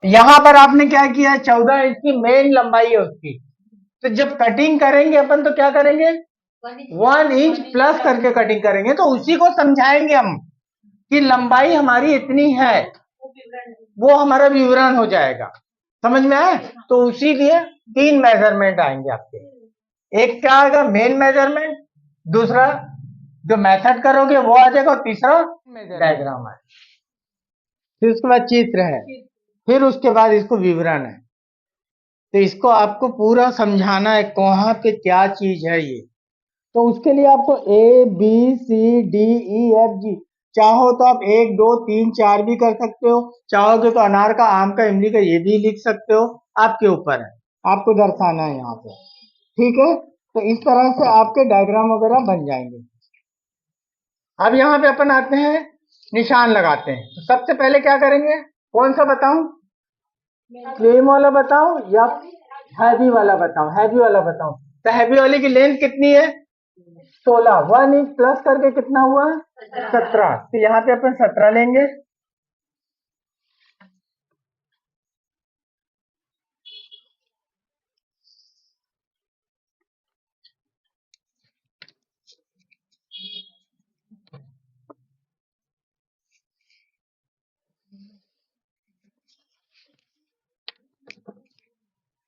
यहां पर आपने क्या किया, 14 इंच की मेन लंबाई है उसकी। तो जब कटिंग करेंगे अपन तो क्या करेंगे, 1 इंच प्लस करके कटिंग करेंगे, तो उसी को समझाएंगे हम कि लंबाई हमारी इतनी है, वो हमारा विवरण हो जाएगा। समझ में आए? तो उसी लिए 3 मेजरमेंट आएंगे आपके। एक क्या आएगा, मेन मेजरमेंट, दूसरा जो मेथड करोगे वो आ जाएगा, और तीसरा डायग्राम है, फिर उसके बाद चित्र है, फिर उसके बाद इसको विवरण है। तो इसको आपको पूरा समझाना है कहाँ पे क्या चीज है ये। तो उसके लिए आपको ABCDEFG, चाहो तो आप 1 2 3 4 भी कर सकते हो, चाहोगे तो अनार का, आम का, इमली का ये भी लिख सकते हो, आपके ऊपर है, आपको दर्शाना है यहाँ पे। ठीक है, तो इस तरह से आपके डायग्राम वगैरह बन जाएंगे। अब यहाँ पे अपन आते हैं, निशान लगाते हैं। तो सबसे पहले क्या करेंगे, कौन सा बताऊं, क्लेम वाला बताऊं या हैवी वाला बताऊं? हैवी वाला बताऊं। तो हैवी वाले की लेंथ कितनी है, 16। 1 इंच प्लस करके कितना हुआ, 17। तो यहाँ पे अपन 17 लेंगे।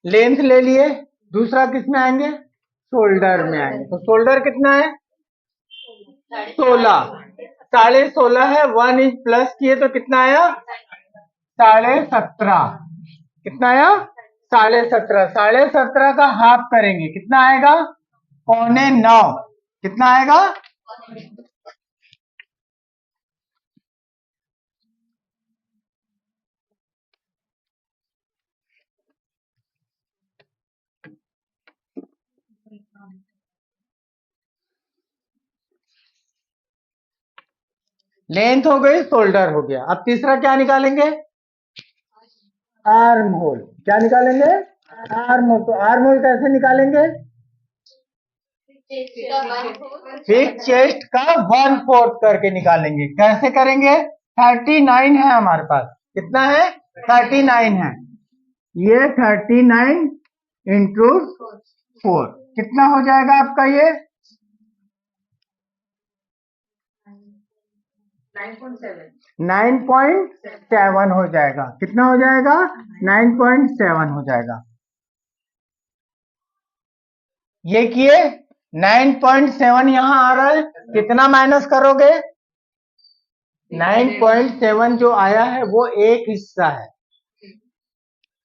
लेंथ ले लिए, दूसरा किस में आएंगे, शोल्डर में आएंगे। तो शोल्डर कितना है, 16। 16.5 है, 1 इंच प्लस किए तो कितना आया, 17.5। कितना आया, 17.5। 17.5 का हाफ करेंगे, कितना आएगा, 8.75। कितना आएगा, लेंथ हो गई, शोल्डर हो गया। अब तीसरा क्या निकालेंगे, आर्म होल। क्या निकालेंगे, आर्म होल। तो आर्म होल कैसे निकालेंगे, फिर चेस्ट का 1/4 करके निकालेंगे। कैसे करेंगे, 39 है हमारे पास, कितना है, 39 है। ये 39 इंटू 4 कितना हो जाएगा आपका, ये 9.7 हो जाएगा। कितना हो जाएगा, 9.7 हो जाएगा। ये किए, 9.7 यहां आ रहा है, कितना माइनस करोगे, 9.7 जो आया है वो एक हिस्सा है,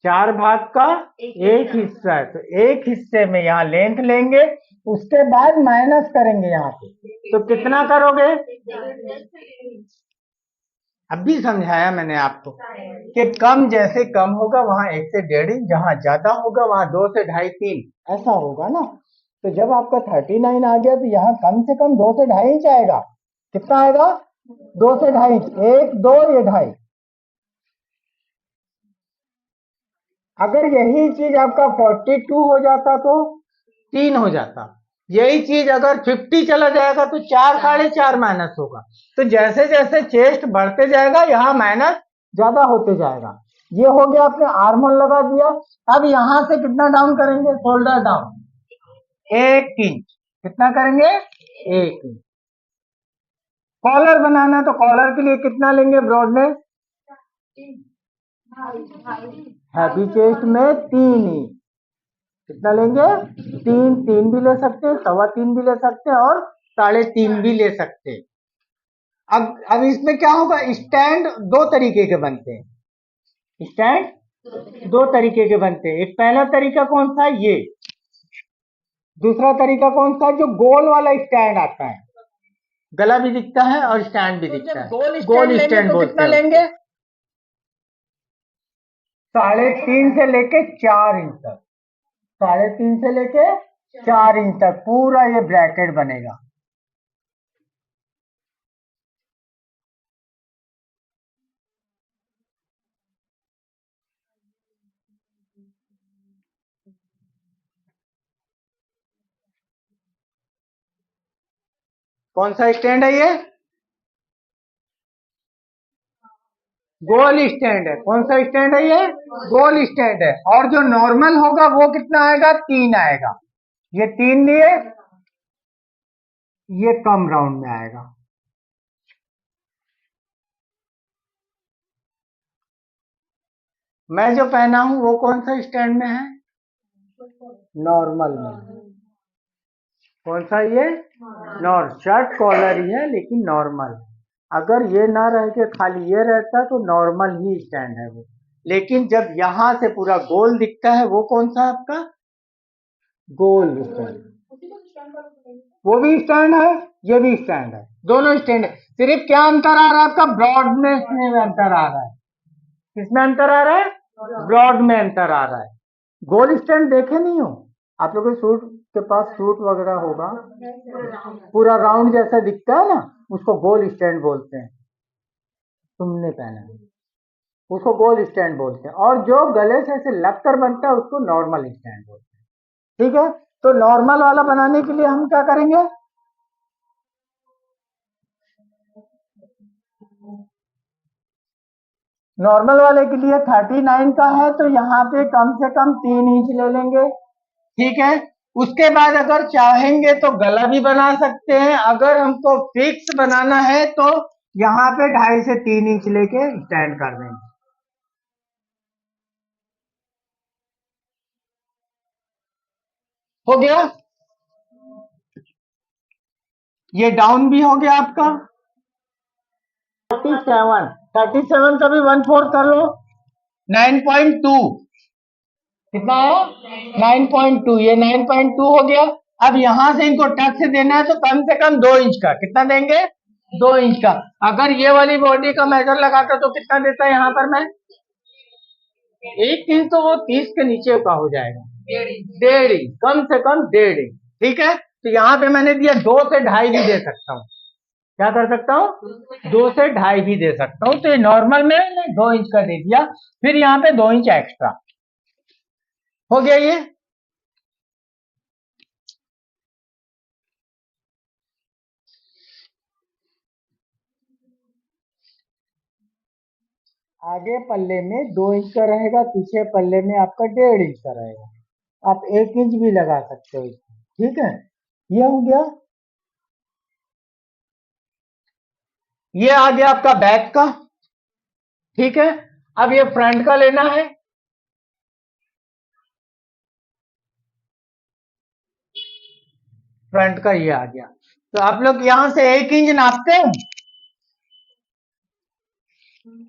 4 भाग का एक हिस्सा है। तो एक हिस्से में यहाँ लेंथ लेंगे, उसके बाद माइनस करेंगे यहाँ पे, तो कितना करोगे, अभी समझाया मैंने आपको कि कम जैसे कम होगा वहां 1 से 1.5 इंच, जहां ज्यादा होगा वहां 2 से ढाई 3, ऐसा होगा ना। तो जब आपका 39 आ गया तो यहाँ कम से कम 2 से ढाई इंच आएगा। कितना आएगा, 2 से ढाई इंच, 1 2 ये ढाई। अगर यही चीज आपका 42 हो जाता तो 3 हो जाता। यही चीज अगर 50 चला जाएगा तो 4 साढ़े 4 माइनस होगा। तो जैसे जैसे चेस्ट बढ़ते जाएगा यहाँ माइनस ज्यादा होते जाएगा। ये हो गया, आपने आर्मोल लगा दिया। अब यहां से कितना डाउन करेंगे, शोल्डर डाउन 1 इंच। कितना करेंगे, 1 इंच। कॉलर बनाना तो कॉलर के लिए कितना लेंगे, ब्रॉडनेस, हैवी चेस्ट में 3 इंच। कितना लेंगे, 3 भी ले सकते हैं, 3.25 भी ले सकते हैं, और 3.5 भी ले सकते हैं। अब इसमें क्या होगा, स्टैंड दो तरीके के बनते हैं, स्टैंड दो तरीके के बनते हैं। एक पहला तरीका कौन सा है, ये। दूसरा तरीका कौन सा है, जो गोल वाला स्टैंड आता है, गला भी दिखता है और स्टैंड भी दिखता है। गोल स्टैंड बोलते हैं। कितना लेंगे, 3.5 से लेके 4 इंच तक, 3.5 से लेके 4 इंच तक पूरा ये ब्रैकेट बनेगा। कौन सा स्टैंड है ये, गोल स्टैंड है। कौन सा स्टैंड है ये? गोल स्टैंड है। और जो नॉर्मल होगा वो कितना आएगा? 3 आएगा। ये 3 लिए, ये कम राउंड में आएगा। मैं जो पहना हूं वो कौन सा स्टैंड में है? नॉर्मल में। कौन सा ये? शर्ट कॉलर ही है लेकिन नॉर्मल। अगर ये ना रह के खाली ये रहता तो नॉर्मल ही स्टैंड है वो। लेकिन जब यहां से पूरा गोल दिखता है वो कौन सा आपका? गोल स्टैंड। वो भी स्टैंड है, ये भी स्टैंड है, दोनों स्टैंड है। सिर्फ क्या अंतर आ रहा है आपका? ब्रॉडनेस में अंतर आ रहा है। किसमें अंतर आ रहा है? ब्रॉड में अंतर आ रहा है। गोल स्टैंड देखे नहीं हो आप लोगों के? सूट के पास सूट वगैरह होगा, पूरा राउंड जैसा दिखता है ना, उसको गोल स्टैंड बोलते हैं। तुमने पहना है उसको गोल स्टैंड बोलते हैं। और जो गले से ऐसे लग कर बनता है उसको नॉर्मल स्टैंड बोलते हैं। ठीक है, तो नॉर्मल वाला बनाने के लिए हम क्या करेंगे? नॉर्मल वाले के लिए 39 का है तो यहाँ पे कम से कम 3 इंच ले लेंगे। ठीक है, उसके बाद अगर चाहेंगे तो गला भी बना सकते हैं। अगर हमको फिक्स बनाना है तो यहाँ पे 2.5 से 3 इंच लेके स्टैंड कर देंगे। हो गया, ये डाउन भी हो गया आपका। 37 का भी 1/4 कर लो, 9.2। कितना है? 9.2। ये 9.2 हो गया। अब यहां से इनको टच से देना है तो कम से कम 2 इंच का। कितना देंगे? 2 इंच का। अगर ये वाली बॉडी का मेजर लगाता तो कितना देता है यहाँ पर मैं? 1 इंच, तो वो 30 के नीचे का हो जाएगा। 1.5 इंच, कम से कम 1.5 इंच। ठीक है, तो यहाँ पे मैंने दिया 2 से 2.5 भी दे सकता हूँ। क्या कर सकता हूँ? 2 से 2.5 भी दे सकता हूँ। तो ये नॉर्मल में 2 इंच का दे दिया, फिर यहाँ पे 2 इंच एक्स्ट्रा हो गया। ये आगे पल्ले में 2 इंच का रहेगा, पीछे पल्ले में आपका 1.5 इंच का रहेगा। आप 1 इंच भी लगा सकते हो इसमें। ठीक है, ये हो गया। ये आ गया आपका बैक का। ठीक है, अब ये फ्रंट का लेना है। फ्रंट का ये आ गया, तो आप लोग यहां से 1 इंच नापते हो।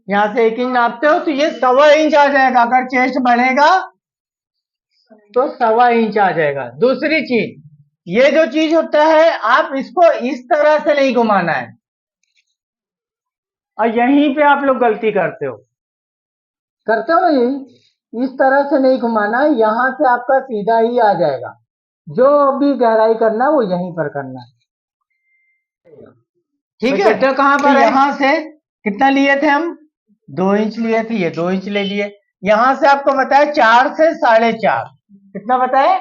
यहां से 1 इंच नापते हो तो ये 1.25 इंच आ जाएगा। अगर चेस्ट बढ़ेगा तो 1.25 इंच आ जाएगा। दूसरी चीज, ये जो चीज होता है आप इसको इस तरह से नहीं घुमाना है, और यहीं पे आप लोग गलती करते हो। करते हो ना, यही इस तरह से नहीं घुमाना है, यहां से आपका सीधा ही आ जाएगा। जो भी गहराई करना है वो यहीं पर करना है। ठीक है, तो कहां पर? यहां से कितना लिए थे हम? 2 इंच लिए थे, ये 2 इंच ले लिए। यहां से आपको बताया 4 से 4.5। कितना बताया?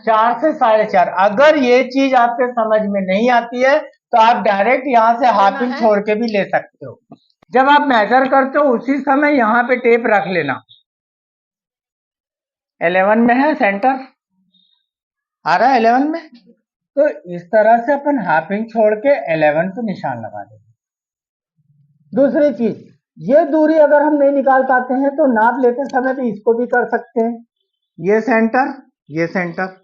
4 से 4.5। अगर ये चीज आपके समझ में नहीं आती है तो आप डायरेक्ट यहां से हाफ इंच छोड़ के भी ले सकते हो। जब आप मेजर करते हो उसी समय यहाँ पे टेप रख लेना। 11 में है सेंटर, आ रहा है 11 में, तो इस तरह से अपन हाफ इंच छोड़ के 11 पे निशान लगा देंगे। दूसरी चीज, ये दूरी अगर हम नहीं निकाल पाते हैं तो नाप लेते समय तो इसको भी कर सकते हैं। ये सेंटर, ये सेंटर।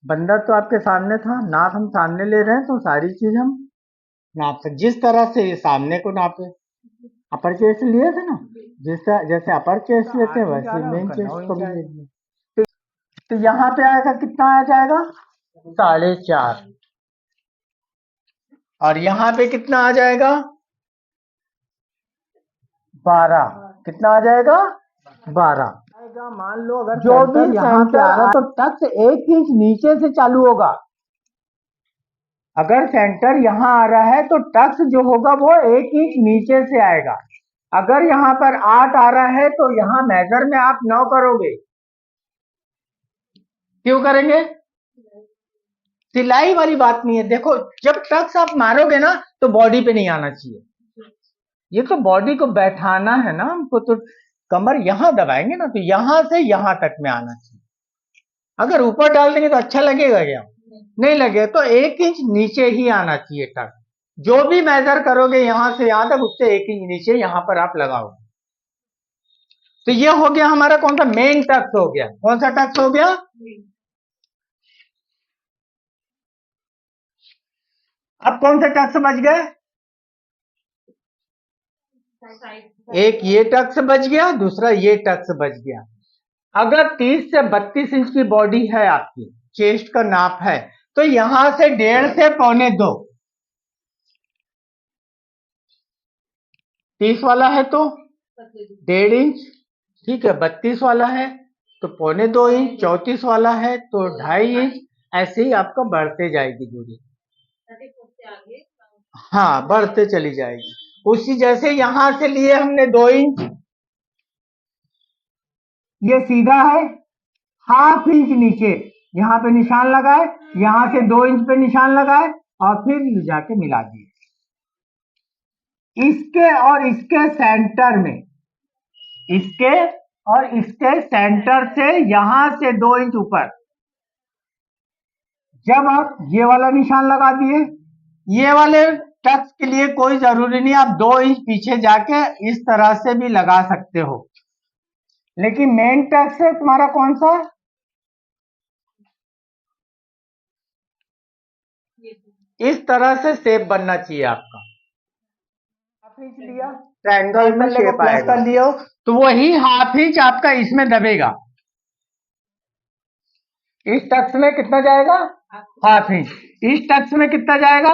बंदा तो आपके सामने था, नाप हम सामने ले रहे हैं तो सारी चीज हम नाप सकते। जिस तरह से ये सामने को नापे, अपर चेस्ट लिए थे ना, जैसे अपर चेस्ट लेते हैं वैसे मेन चेस्ट को भी लेंगे। तो यहाँ पे आएगा, कितना आ जाएगा? 4.5। और यहाँ पे कितना आ जाएगा? 12। कितना आ जाएगा? 12 आएगा। मान लो अगर जो भी यहाँ पे आ रहा तो टक्स 1 इंच नीचे से चालू होगा। अगर सेंटर यहाँ आ रहा है तो टक्स जो होगा वो 1 इंच नीचे से आएगा। अगर यहाँ पर 8 आ रहा है तो यहाँ मेजर में आप 9 करोगे। क्यों करेंगे? सिलाई वाली बात नहीं है। देखो जब टक्स आप मारोगे ना तो बॉडी पे नहीं आना चाहिए, ये तो बॉडी को बैठाना है ना हमको, तो कमर यहां दबाएंगे ना, तो यहां से यहां तक में आना चाहिए। अगर ऊपर डाल देंगे तो अच्छा लगेगा क्या? नहीं लगेगा। तो 1 इंच नीचे ही आना चाहिए टक्स। जो भी मेजर करोगे यहां से यहां तक, उससे 1 इंच नीचे यहां पर आप लगाओ। तो ये हो गया हमारा कौन सा मेन टक्स हो गया। कौन सा टक्स हो गया? अब कौन से टक्स बच गए? एक ये टक्स बच गया, दूसरा ये टक्स बच गया। अगर 30 से 32 इंच की बॉडी है आपकी, चेस्ट का नाप है, तो यहां से 1.5 से 1.25, 30 वाला है तो 1.5 इंच, ठीक है। 32 वाला है तो 1.25 इंच, 34 वाला है तो 2.5 इंच। ऐसे ही आपका बढ़ते जाएगी दूरी, हाँ बढ़ते चली जाएगी। उसी जैसे यहां से लिए हमने 2 इंच, ये सीधा है, ½ इंच नीचे यहाँ पे निशान लगाए, यहां से 2 इंच पे निशान लगाए और फिर जाके मिला दिए। इसके और इसके सेंटर में, इसके और इसके सेंटर से यहां से 2 इंच ऊपर, जब आप ये वाला निशान लगा दिए, ये वाले टक्स के लिए कोई जरूरी नहीं, आप 2 इंच पीछे जाके इस तरह से भी लगा सकते हो, लेकिन मेन टक्स है तुम्हारा कौन सा? इस तरह से शेप बनना चाहिए आपका। ½ इंच लिया, ट्रायंगल में शेप प्लस कर लियो, तो वही ½ इंच आपका इसमें दबेगा। इस टक्स में कितना जाएगा? ½ इंच। इस टक्स में कितना जाएगा?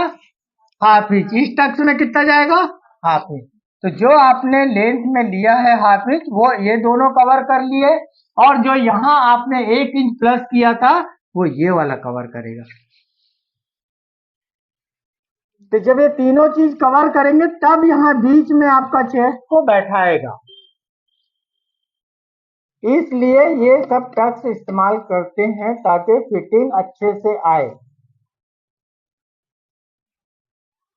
½ इंच। इस टक्स में कितना जाएगा? ½ इंच। तो जो आपने लेंथ में लिया है ½ इंच, वो ये दोनों कवर कर लिए, और जो यहां आपने 1 इंच प्लस किया था वो ये वाला कवर करेगा। तो जब ये तीनों चीज कवर करेंगे तब यहां बीच में आपका चेस्ट को बैठाएगा। इसलिए ये सब टक्स इस्तेमाल करते हैं ताकि फिटिंग अच्छे से आए।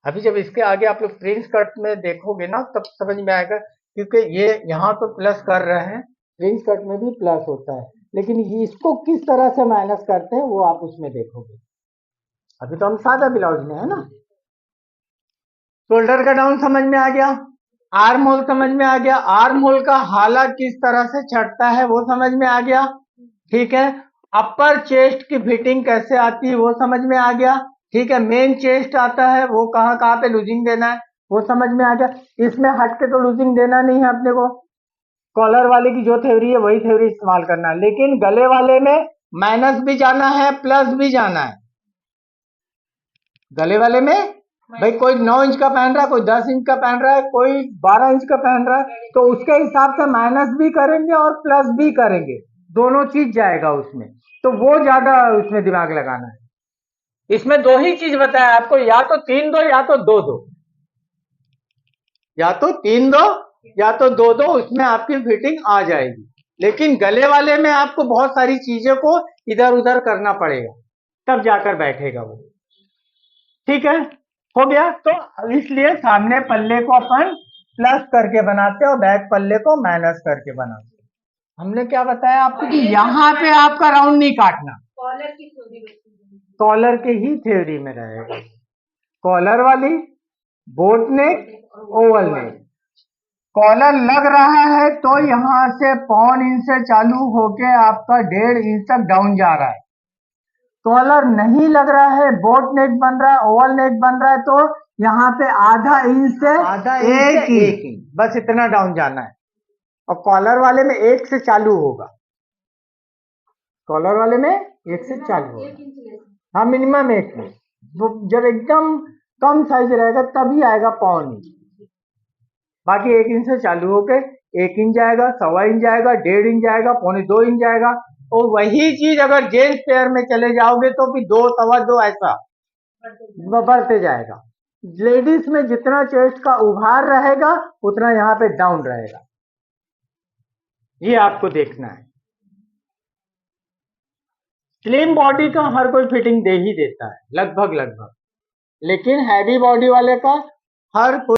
अभी जब इसके आगे आप लोग प्रिंस कट में देखोगे ना तब समझ में आएगा, क्योंकि ये यहाँ तो प्लस कर रहे हैं, प्रिंस कट में भी प्लस होता है, लेकिन इसको किस तरह से माइनस करते हैं वो आप उसमें देखोगे। अभी तो हम सादा ब्लाउज में है ना। शोल्डर का डाउन समझ में आ गया, आर्म होल समझ में आ गया, आर्म होल का हाला किस तरह से चढ़ता है वो समझ में आ गया, ठीक है। अपर चेस्ट की फिटिंग कैसे आती है वो समझ में आ गया, ठीक है। मेन चेस्ट आता है, वो कहाँ कहाँ पे लूजिंग देना है वो समझ में आ गया। इसमें हट के तो लूजिंग देना नहीं है अपने को, कॉलर वाले की जो थ्योरी है वही थ्योरी इस्तेमाल करना है, लेकिन गले वाले में माइनस भी जाना है प्लस भी जाना है। गले वाले में भाई कोई 9 इंच का पहन रहा है, कोई 10 इंच का पहन रहा है, कोई 12 इंच का पहन रहा है, तो उसके हिसाब से माइनस भी करेंगे और प्लस भी करेंगे, दोनों चीज जाएगा उसमें। तो वो ज्यादा उसमें दिमाग लगाना है। इसमें 2 ही चीज बताया आपको, या तो 3 दो या तो 2 दो, या तो 3 दो या तो 2 दो, उसमें आपकी फिटिंग आ जाएगी। लेकिन गले वाले में आपको बहुत सारी चीजों को इधर उधर करना पड़ेगा, तब जाकर बैठेगा वो, ठीक है। हो गया। तो इसलिए सामने पल्ले को अपन प्लस करके बनाते हैं और बैक पल्ले को माइनस करके बनाते हैं। हमने क्या बताया आपको कि यहाँ पे आपका राउंड नहीं काटना, कॉलर के ही थ्योरी में रहेगा। कॉलर वाली बोट नेक, ओवल नेक, कॉलर लग रहा है तो यहां से 1.25 इंच से चालू होके आपका 1.5 इंच तक डाउन जा रहा है। कॉलर नहीं लग रहा है, बोट नेक बन रहा है, ओवल नेक बन रहा है, तो यहाँ पे ½ इंच से 1 इंच बस इतना डाउन जाना है। और कॉलर वाले में 1 से चालू होगा, कॉलर वाले में 1 से चालू होगा, हाँ मिनिमम 1 इंच। जब एकदम कम साइज रहेगा तभी आएगा 1.25 इंच, बाकी 1 इंच से चालू होके 1 इंच जाएगा, 1.25 इंच जाएगा, 1.5 इंच जाएगा, 1.25 इंच जाएगा। और वही चीज अगर जेंट्स पेयर में चले जाओगे तो फिर 2, 2.25 ऐसा बढ़ते जाएगा। लेडीज में जितना चेस्ट का उभार रहेगा उतना यहाँ पे डाउन रहेगा, ये आपको देखना है। स्लिम बॉडी का हर कोई फिटिंग दे ही देता है लगभग, लेकिन हैवी बॉडी वाले का हर कोई